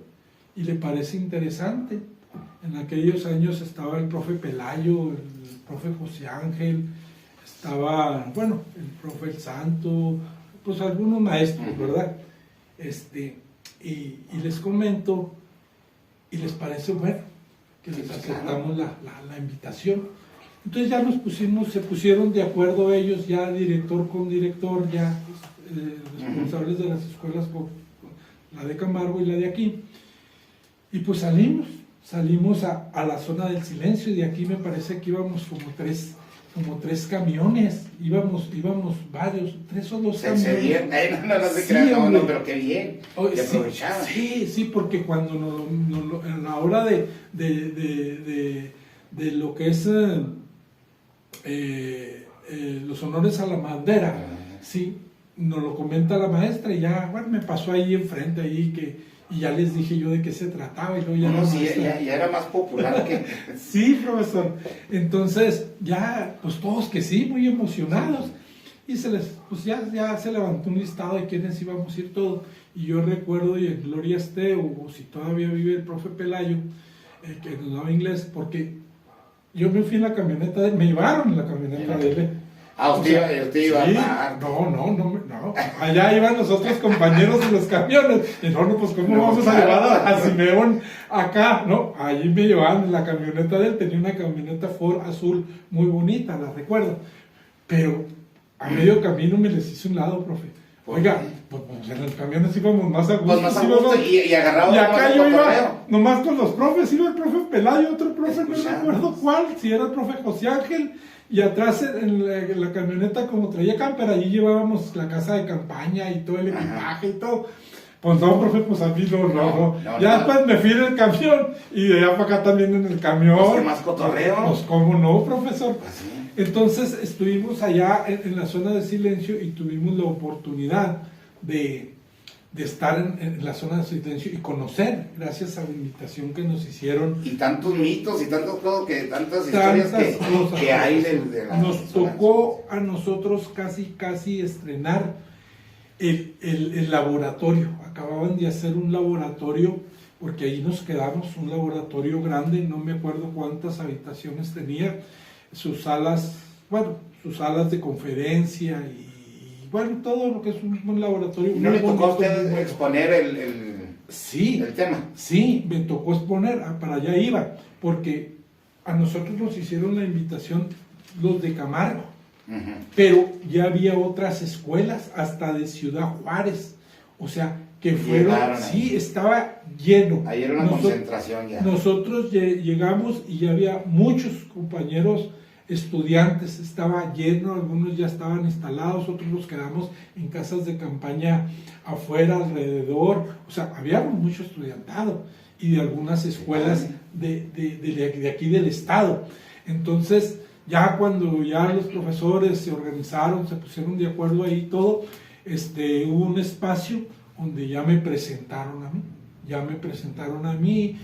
y le parece interesante. En aquellos años estaba el profe Pelayo, el profe José Ángel, estaba, bueno, el profe El Santo, pues algunos maestros, ¿verdad? Y les comento y les parece bueno que les aceptamos la invitación. Entonces ya se pusieron de acuerdo ellos, ya director con director, ya responsables de las escuelas, la de Camargo y la de aquí. Y pues salimos a la zona del silencio, y de aquí me parece que íbamos como tres camiones, íbamos varios, 3 o 2 camiones. No, pero qué bien, te aprovechaban. Sí, porque cuando en la hora de lo que es los honores a la bandera, sí, nos lo comenta la maestra y ya, bueno, me pasó ahí enfrente, y ya les dije yo de qué se trataba, y luego ya ya era más popular que... Sí, profesor. Entonces, ya, pues todos que sí, muy emocionados. Y pues ya se levantó un listado de quiénes íbamos a ir todos. Y yo recuerdo, y en gloria esté, o si todavía vive el profe Pelayo, que nos daba inglés, porque yo me fui en la camioneta de él, me llevaron en la camioneta de él. Usted iba sí, a... No. Allá iban los otros compañeros de los camiones. Y no, pues ¿cómo vamos a llevar a Simeón acá? No, ahí me llevaban en la camioneta de él. Tenía una camioneta Ford azul muy bonita, la recuerdo. Pero a medio camino me les hice un lado, profe. Oiga, pues en el camión íbamos más a gusto. Pues más a gusto y agarrado. Y acá yo iba nomás con los profes. Iba el profe Pelayo, otro profe, no recuerdo cuál. Si era el profe José Ángel. Y atrás en la camioneta, como traía camper, allí llevábamos la casa de campaña y todo el equipaje y todo. Pues no, profe, pues a mí no. Ya después me fui en el camión y de allá para acá también en el camión. Pues qué más cotorreo. Pues cómo no, profesor. Pues sí. Entonces estuvimos allá en la zona de silencio y tuvimos la oportunidad de estar en la zona de silencio y conocer, gracias a la invitación que nos hicieron. Y tantos mitos y tantas historias que hay de la... Nos tocó a nosotros casi estrenar el laboratorio. Acababan de hacer un laboratorio, porque ahí nos quedamos, un laboratorio grande, no me acuerdo cuántas habitaciones tenía, sus salas de conferencia y bueno, todo lo que es un laboratorio. ¿No le tocó a usted exponer el tema? Sí, me tocó exponer, para allá iba, porque a nosotros nos hicieron la invitación los de Camargo, pero ya había otras escuelas, hasta de Ciudad Juárez, o sea, que fueron, sí, estaba lleno. Ahí era una concentración ya. Nosotros llegamos y ya había muchos compañeros estudiantes, estaba lleno, algunos ya estaban instalados, otros nos quedamos en casas de campaña afuera, alrededor, o sea, habíamos mucho estudiantado y de algunas escuelas de aquí del estado. Entonces, ya cuando ya los profesores se organizaron, se pusieron de acuerdo ahí todo, hubo un espacio donde ya me presentaron a mí,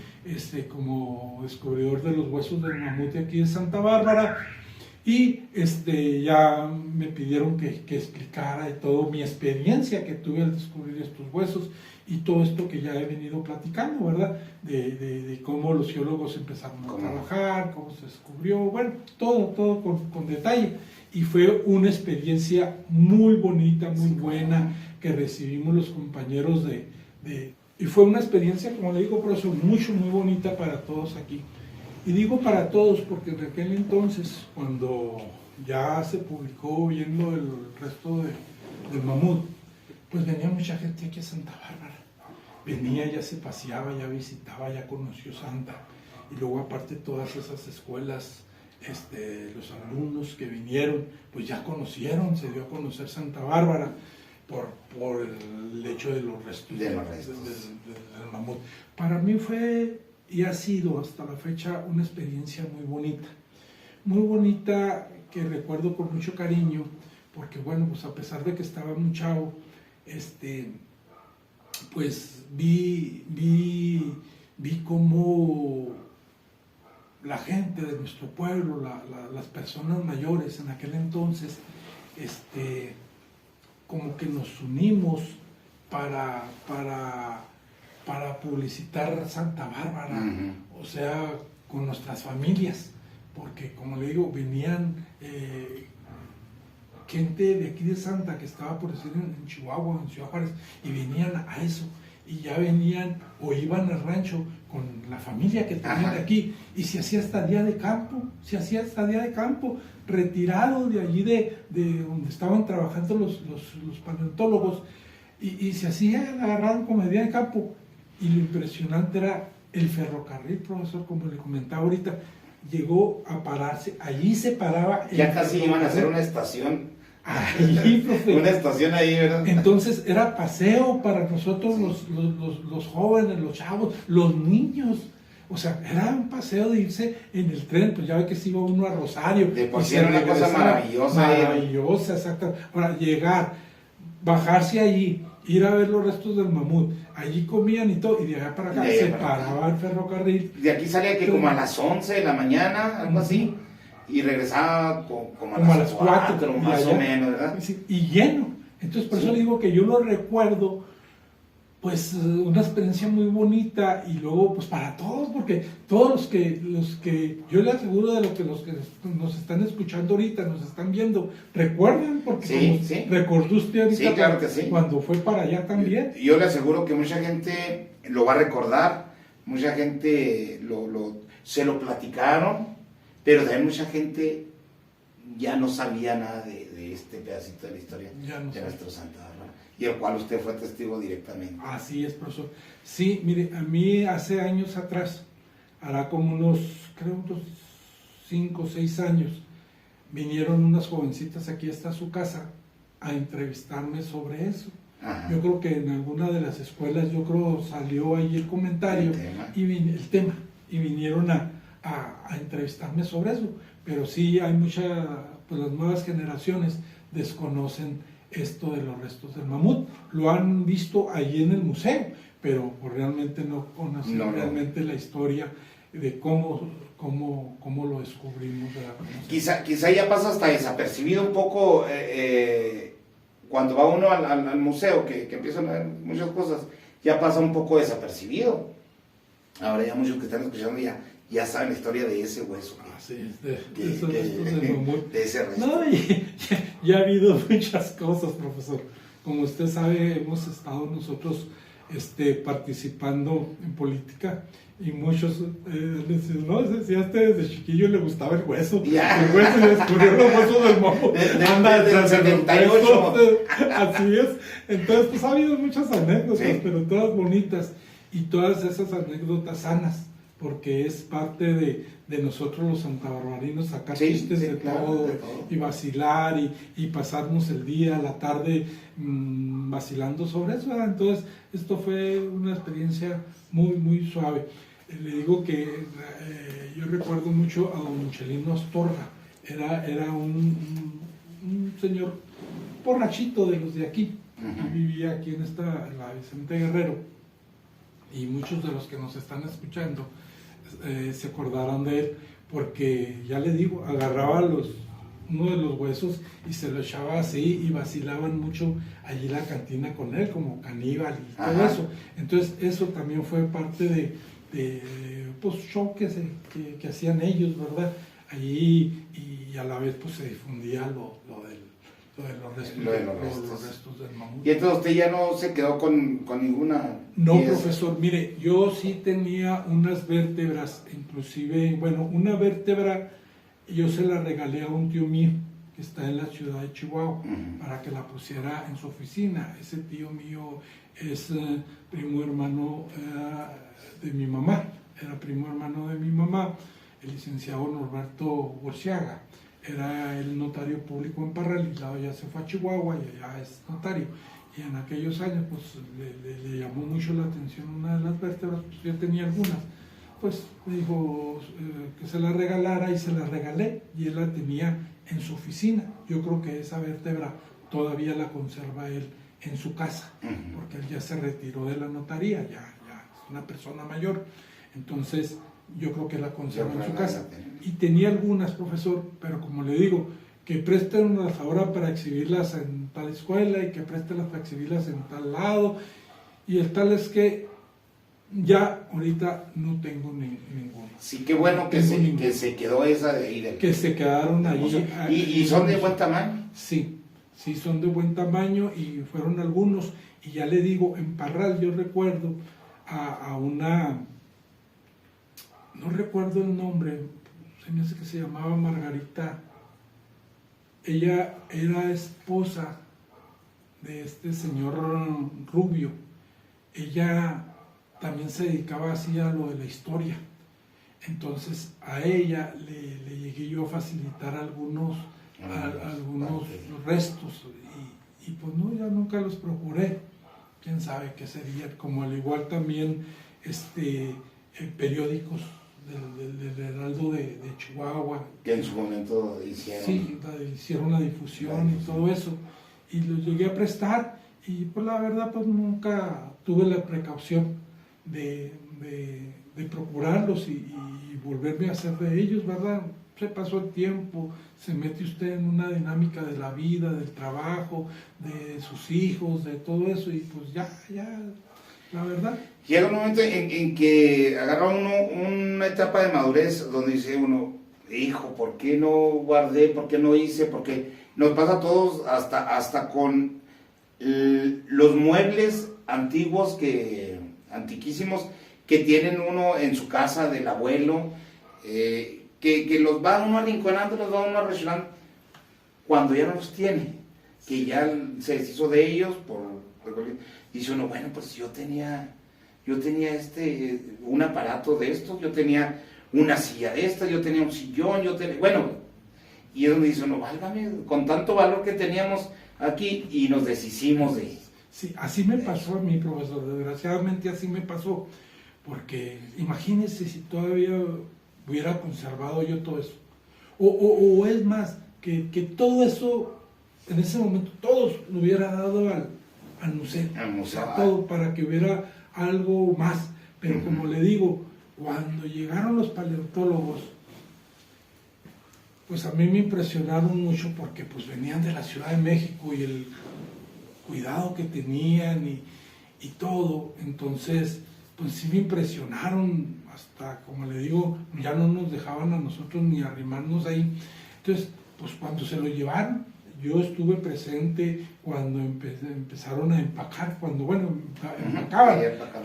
como descubridor de los huesos del mamut de aquí de Santa Bárbara, y ya me pidieron que explicara de todo mi experiencia que tuve al descubrir estos huesos y todo esto que ya he venido platicando, ¿verdad? De cómo los geólogos empezaron a trabajar, cómo se descubrió, bueno, todo con detalle. Y fue una experiencia muy bonita, muy buena, que recibimos los compañeros y fue una experiencia, como le digo, profesor, muy bonita para todos aquí. Y digo para todos porque en aquel entonces, cuando ya se publicó viendo el resto del mamut, pues venía mucha gente aquí a Santa Bárbara. Venía, ya se paseaba, ya visitaba, ya conoció Santa. Y luego aparte todas esas escuelas, los alumnos que vinieron, pues ya conocieron, se dio a conocer Santa Bárbara por el hecho de los restos del mamut. Para mí fue y ha sido hasta la fecha una experiencia muy bonita que recuerdo con mucho cariño, porque bueno, pues a pesar de que estaba muy chavo, pues vi cómo la gente de nuestro pueblo, las personas mayores en aquel entonces, como que nos unimos para publicitar Santa Bárbara, o sea, con nuestras familias, porque como le digo, venían gente de aquí de Santa que estaba por decir en Chihuahua, en Ciudad Juárez, y venían a eso, y ya venían o iban al rancho con la familia que tenían de aquí, y se hacía estadía de campo, retirado de allí de donde estaban trabajando los paleontólogos, y se hacía, agarraron como día de campo, y lo impresionante era el ferrocarril, profesor, como le comentaba ahorita, llegó a pararse, allí se paraba. Ya casi iban a hacer una estación. Ahí, profe. Una estación ahí, ¿verdad? Entonces era paseo para nosotros, sí, los jóvenes, los chavos, los niños. O sea, era un paseo de irse en el tren, pues ya ve que se iba uno a Rosario. De por sí era una cosa maravillosa. Maravillosa, exacto. Para llegar, bajarse allí, ir a ver los restos del mamut. Allí comían y todo, y de allá para acá se paraba el ferrocarril. De aquí salía que como a las 11 de la mañana, algo así, y regresaba como a las 4 más o menos, ¿verdad? Y lleno. Entonces, por eso le digo que yo lo recuerdo, pues, una experiencia muy bonita, y luego, pues, para todos, porque todos los que yo le aseguro de lo que los que nos están escuchando ahorita, nos están viendo, recuerdan, porque recordó usted ahorita claro que sí, cuando fue para allá también. Yo le aseguro que mucha gente lo va a recordar, mucha gente se lo platicaron, pero también mucha gente ya no sabía nada de este pedacito de la historia de nuestro Santa Bárbara, y el cual usted fue testigo directamente. Así es, profesor. Sí, mire, a mí hace años atrás, hará como unos 5 o 6 años, vinieron unas jovencitas aquí hasta su casa a entrevistarme sobre eso. Ajá. Yo creo que en alguna de las escuelas, salió ahí el comentario, el tema, y vinieron a entrevistarme sobre eso. Pero sí hay pues las nuevas generaciones desconocen esto de los restos del mamut. Lo han visto allí en el museo, pero pues realmente no conocen realmente la historia de cómo lo descubrimos. Quizá ya pasa hasta desapercibido un poco cuando va uno al museo, que empiezan a ver muchas cosas, ya pasa un poco desapercibido. Ahora ya muchos que están escuchando ya saben la historia de ese hueso. De esos restos del mamut. De ese resto. No, ya ha habido muchas cosas, profesor. Como usted sabe, hemos estado nosotros participando en política, y muchos dicen, no, si a usted desde chiquillo le gustaba el hueso. Ya. El hueso, y descubrió los huesos del mamut. Anda del 78. Así es. Entonces, pues ha habido muchas anécdotas, sí, pero todas bonitas, y todas esas anécdotas sanas, porque es parte de nosotros los santabarbarinos, sacar chistes de todo, y vacilar, y pasarnos el día, la tarde, vacilando sobre eso, ¿verdad? Entonces, esto fue una experiencia muy, muy suave. Le digo que yo recuerdo mucho a don Michelino Astorga. Era un señor borrachito de los de aquí, y vivía aquí en la Vicente Guerrero, y muchos de los que nos están escuchando se acordarán de él, porque ya le digo, agarraba uno de los huesos y se lo echaba así, y vacilaban mucho allí en la cantina con él, como caníbal y todo eso. Entonces eso también fue parte de pues, show que hacían ellos, ¿verdad? Allí, y a la vez pues se difundía lo de los restos del mamut. Y entonces usted ya no se quedó con ninguna... No, profesor, mire, yo sí tenía unas vértebras, inclusive, bueno, una vértebra yo se la regalé a un tío mío que está en la ciudad de Chihuahua, para que la pusiera en su oficina. Ese tío mío es primo hermano de mi mamá, era primo hermano de mi mamá, el licenciado Norberto Borciaga. Era el notario público en Parral, y ya se fue a Chihuahua y allá es notario. Y en aquellos años pues le llamó mucho la atención una de las vértebras, pues yo tenía algunas. Pues me dijo que se la regalara, y se la regalé, y él la tenía en su oficina. Yo creo que esa vértebra todavía la conserva él en su casa, porque él ya se retiró de la notaría, ya es una persona mayor, entonces yo creo que la conserva en su casa. Y tenía algunas, profesor, pero como le digo, que préstenlas ahora para exhibirlas en tal escuela y que préstenlas para exhibirlas en tal lado, y el tal es que ya ahorita no tengo ninguna. Sí, qué bueno que se quedó esa de ahí. Que se quedaron ahí. ¿Y son de buen tamaño? Sí, son de buen tamaño y fueron algunos. Y ya le digo, en Parral yo recuerdo a una, no recuerdo el nombre, se me hace que se llamaba Margarita. Ella era esposa de este señor Rubio. Ella también se dedicaba así a lo de la historia. Entonces a ella le llegué yo a facilitar algunos restos y pues no, ya nunca los procuré. Quién sabe qué sería, como al igual también periódicos del Heraldo de Chihuahua. Que en su momento hicieron. Sí, hicieron la difusión y todo eso. Y los llegué a prestar y pues la verdad pues nunca tuve la precaución de procurarlos y volverme a hacer de ellos, ¿verdad? Se pasó el tiempo, se mete usted en una dinámica de la vida, del trabajo, de sus hijos, de todo eso, y pues ya, la verdad. Llega un momento en que agarra uno una etapa de madurez donde dice uno, hijo, ¿por qué no guardé? ¿Por qué no hice? Porque nos pasa a todos hasta con los muebles antiguos, antiquísimos, que tienen uno en su casa del abuelo, que los va uno arrinconando, los va uno arrechonando, cuando ya no los tiene, que ya se deshizo de ellos, dice uno, bueno, pues yo tenía un aparato de estos, yo tenía una silla de estas, yo tenía un sillón, bueno, y es donde dice uno, válgame, con tanto valor que teníamos aquí, y nos deshicimos de ellos. Sí, así me pasó a mí, profesor, desgraciadamente así me pasó, porque imagínese si todavía hubiera conservado yo todo eso, o es más, que todo eso, en ese momento, todos lo hubiera dado al museo, todo para que hubiera algo más, pero como le digo, cuando llegaron los paleontólogos, pues a mí me impresionaron mucho porque pues venían de la Ciudad de México y el cuidado que tenían y todo, entonces pues sí me impresionaron, hasta como le digo, ya no nos dejaban a nosotros ni arrimarnos ahí. Entonces, pues cuando se lo llevaron, yo estuve presente cuando empezaron a empacar, cuando bueno,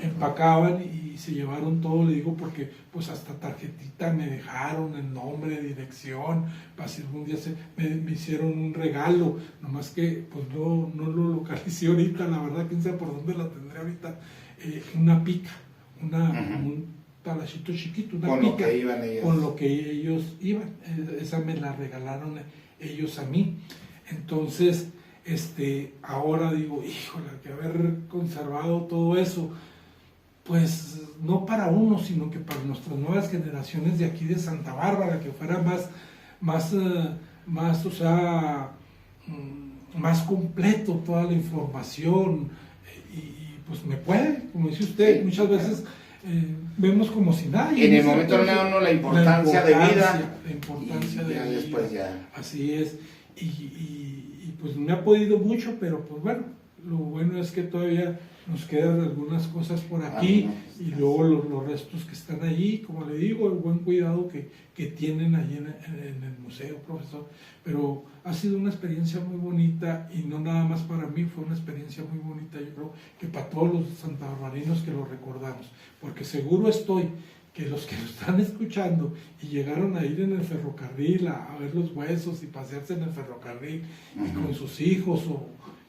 empacaban y se llevaron todo, le digo, porque pues hasta tarjetita me dejaron, el nombre, dirección, para si algún día me hicieron un regalo, nomás que pues no lo localicé ahorita, la verdad, quién sabe por dónde la tendré ahorita, una pica, un talachito chiquito, una pica, con lo que ellos iban, esa me la regalaron ellos a mí. Entonces, ahora digo, híjole, que haber conservado todo eso, pues no para uno, sino que para nuestras nuevas generaciones de aquí de Santa Bárbara, que fuera más, o sea, más completo toda la información, y pues me puede, como dice usted, sí, muchas veces vemos como si nadie. En el momento no le da uno la importancia de vida. La importancia de vida. Después ya. Así es. Y pues me ha podido mucho, pero pues bueno, lo bueno es que todavía nos quedan algunas cosas por aquí y luego los restos que están allí, como le digo, el buen cuidado que tienen allí en el museo, profesor. Pero ha sido una experiencia muy bonita y no nada más para mí, fue una experiencia muy bonita, yo creo que para todos los santarbarinos que lo recordamos, porque seguro estoy que los que lo están escuchando y llegaron a ir en el ferrocarril a ver los huesos y pasearse en el ferrocarril y con sus hijos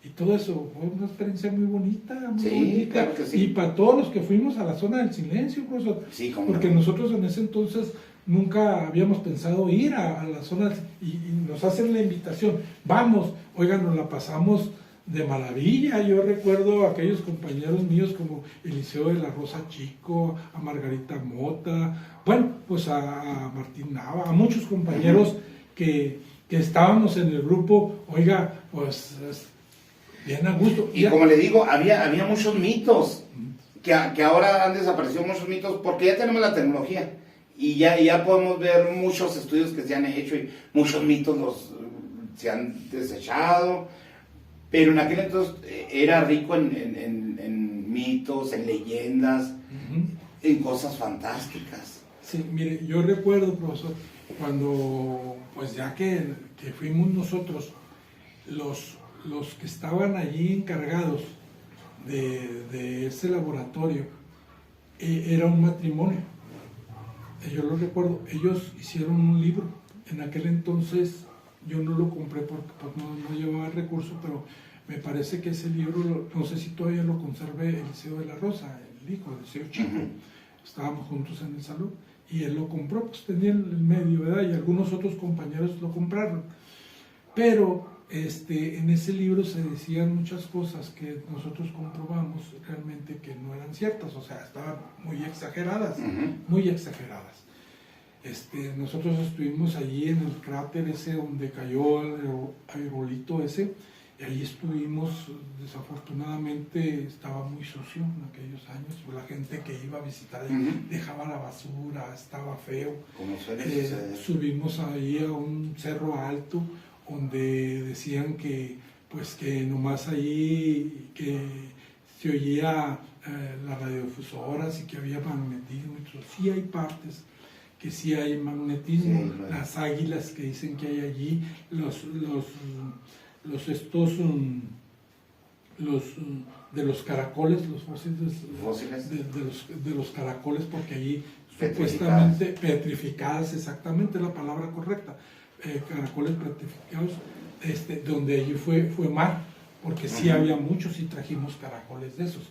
y todo eso, fue una experiencia muy bonita, muy bonita. Claro que sí. Y para todos los que fuimos a la zona del silencio, profesor, porque nosotros en ese entonces nunca habíamos pensado ir a la zona y nos hacen la invitación, vamos, oigan, nos la pasamos de maravilla. Yo recuerdo a aquellos compañeros míos como Eliseo de la Rosa Chico, a Margarita Mota, bueno, pues a Martín Nava, a muchos compañeros que que estábamos en el grupo, oiga, pues bien a gusto. Y como le digo, había muchos mitos, que ahora han desaparecido muchos mitos, porque ya tenemos la tecnología, y ya podemos ver muchos estudios que se han hecho, y muchos mitos se han desechado, pero en aquel entonces era rico en mitos, en leyendas, en cosas fantásticas. Sí, mire, yo recuerdo, profesor, cuando, pues ya que fuimos nosotros, los que estaban allí encargados de ese laboratorio, era un matrimonio. Yo lo recuerdo, ellos hicieron un libro. En aquel entonces yo no lo compré porque pues, no llevaba recursos, pero me parece que ese libro, no sé si todavía lo conserve Eliseo de la Rosa, el hijo de Eliseo Chico. Estábamos juntos en el salón y él lo compró, pues tenía el medio, ¿verdad? Y algunos otros compañeros lo compraron. Pero en ese libro se decían muchas cosas que nosotros comprobamos realmente que no eran ciertas, o sea, estaban muy exageradas, muy exageradas. Nosotros estuvimos allí en el cráter ese donde cayó el aerolito ese, y ahí estuvimos, desafortunadamente estaba muy sucio en aquellos años, la gente que iba a visitar dejaba la basura, estaba feo. Como suele suceder. Subimos ahí a un cerro alto donde decían que nomás ahí que se oía las radiofusoras y que había magnetismo, sí hay partes que sí hay magnetismo, sí, claro. Las águilas que dicen que hay allí, de los caracoles, los fósiles de los caracoles, porque allí supuestamente petrificadas, exactamente la palabra correcta, caracoles petrificados, donde allí fue mar, porque sí había muchos y trajimos caracoles de esos.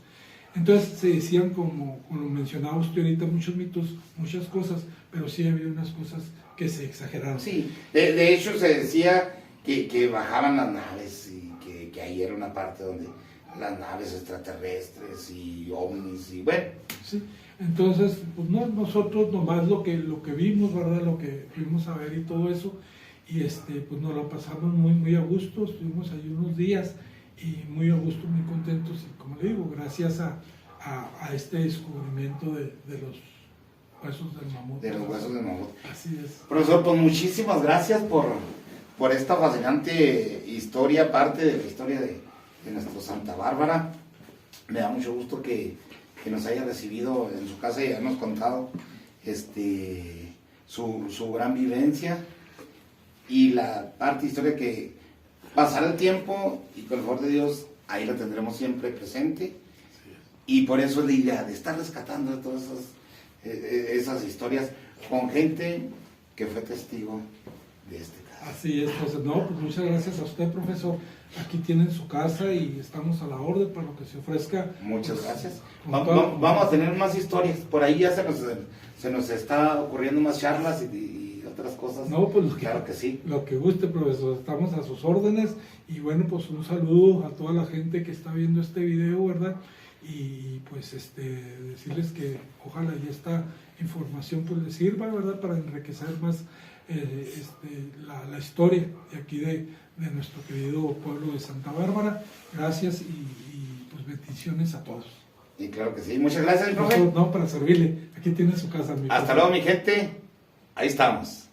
Entonces se decían, como mencionaba usted ahorita, muchos mitos, muchas cosas, pero sí había unas cosas que se exageraron. Sí, de hecho se decía que bajaban las naves y que ahí era una parte donde las naves extraterrestres y ovnis y bueno. Sí, entonces pues no, nosotros nomás lo que vimos, ¿verdad? Lo que fuimos a ver y todo eso, y pues nos la pasamos muy a gusto, estuvimos ahí unos días y muy a gusto, muy contentos, y como le digo, gracias a este descubrimiento de los huesos del mamut. De los huesos del mamut. Así es. Profesor, pues muchísimas gracias por esta fascinante historia, parte de la historia de nuestro Santa Bárbara. Me da mucho gusto que nos haya recibido en su casa y habernos contado su gran vivencia y la parte de historia que pasará el tiempo y con el favor de Dios ahí la tendremos siempre presente, y por eso es la idea de estar rescatando todas esas historias con gente que fue testigo de este caso. Así es, pues no, pues muchas gracias a usted, profesor. Aquí tienen su casa y estamos a la orden para lo que se ofrezca. Muchas gracias. Vamos a tener más historias. Por ahí ya se nos está ocurriendo más charlas y otras cosas. No, pues claro que sí. Lo que guste, profesor. Estamos a sus órdenes. Y bueno, pues un saludo a toda la gente que está viendo este video, ¿verdad? Y pues decirles que ojalá y esta información pues les sirva, ¿verdad? Para enriquecer más la historia de aquí de nuestro querido pueblo de Santa Bárbara. Gracias y pues bendiciones a todos. Y claro que sí. Muchas gracias, profe. No, para servirle. Aquí tiene su casa, amigo. Hasta luego, mi gente. Ahí estamos.